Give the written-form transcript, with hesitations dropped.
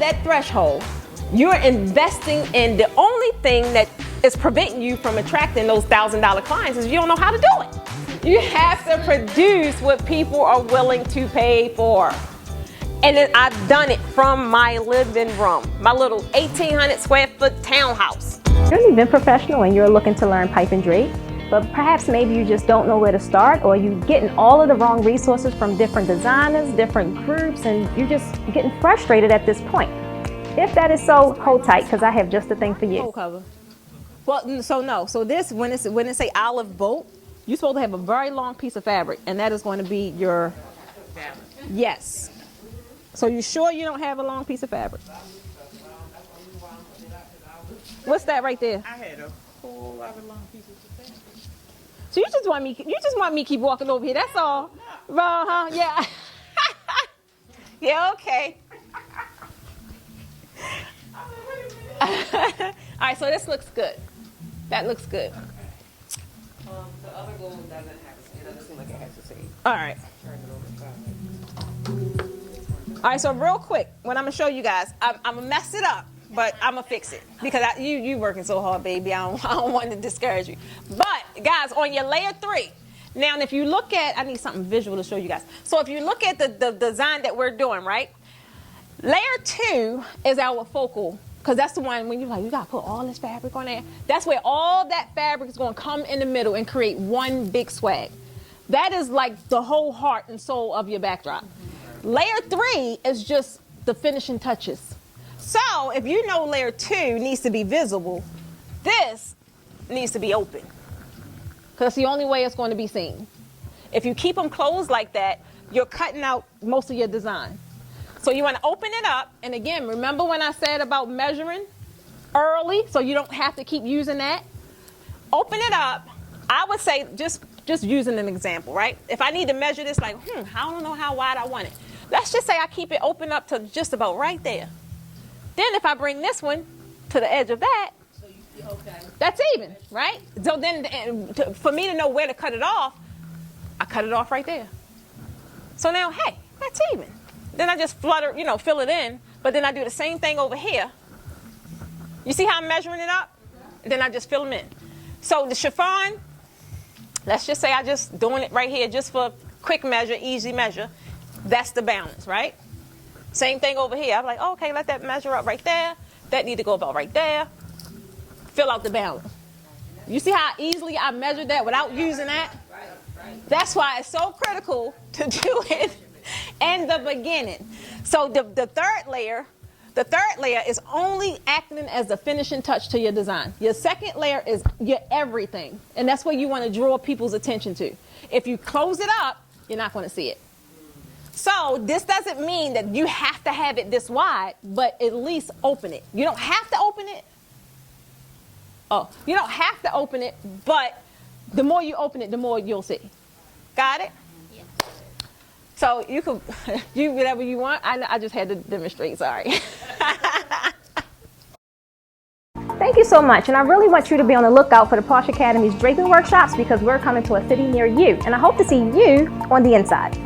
that threshold, you're investing in the only thing that is preventing you from attracting those $1,000 clients is you don't know how to do it. You have to produce what people are willing to pay for. And then I've done it from my living room, my little 1,800 square foot townhouse. You're an event professional and you're looking to learn pipe and drape, but perhaps maybe you just don't know where to start, or you're getting all of the wrong resources from different designers, different groups, and you're just getting frustrated at this point. If that is so, hold tight, because I have just the thing for you. Full cover. Well, so no. So this, when it say olive bolt, you're supposed to have a very long piece of fabric, and that is going to be your, yes. So you sure you don't have a long piece of fabric? What's that right there? I had a whole lot of long pieces of fabric. So you just want me to keep walking over here, that's all. Uh-huh, yeah. Yeah, okay. All right, so this looks good. That looks good. The other gold doesn't seem like it has the same. All right. All right, so real quick, what I'm gonna show you guys, I'm gonna mess it up, but I'm gonna fix it because you working so hard, baby. I don't want to discourage you. But guys, on your layer 3, now if you look at, I need something visual to show you guys. So if you look at the design that we're doing, right? Layer 2 is our focal, because that's the one when you're like, you gotta put all this fabric on there. That's where all that fabric is gonna come in the middle and create one big swag. That is like the whole heart and soul of your backdrop. Layer 3 is just the finishing touches. So if you know layer 2 needs to be visible, this needs to be open, because that's the only way it's going to be seen. If you keep them closed like that, you're cutting out most of your design. So you want to open it up, and again, remember when I said about measuring early, so you don't have to keep using that? Open it up. I would say just using an example, right? If I need to measure this, like, I don't know how wide I want it. Let's just say I keep it open up to just about right there. Then if I bring this one to the edge of that, okay, that's even, right? So then for me to know where to cut it off, I cut it off right there. So now, hey, that's even. Then I just fill it in, but then I do the same thing over here. You see how I'm measuring it up? And then I just fill them in. So the chiffon, let's just say I just doing it right here just for quick measure, easy measure. That's the balance, right? Same thing over here. I'm like, okay, let that measure up right there. That need to go about right there. Fill out the balance. You see how easily I measured that without using that? That's why it's so critical to do it in the beginning. So the third layer is only acting as the finishing touch to your design. Your second layer is your everything. And that's where you want to draw people's attention to. If you close it up, you're not going to see it. So this doesn't mean that you have to have it this wide, but at least open it. You don't have to open it. Oh, you don't have to open it, but the more you open it, the more you'll see. Got it? Yeah. So you can do whatever you want. I just had to demonstrate, sorry. Thank you so much, and I really want you to be on the lookout for the Posh Academy's draping workshops, because we're coming to a city near you, and I hope to see you on the inside.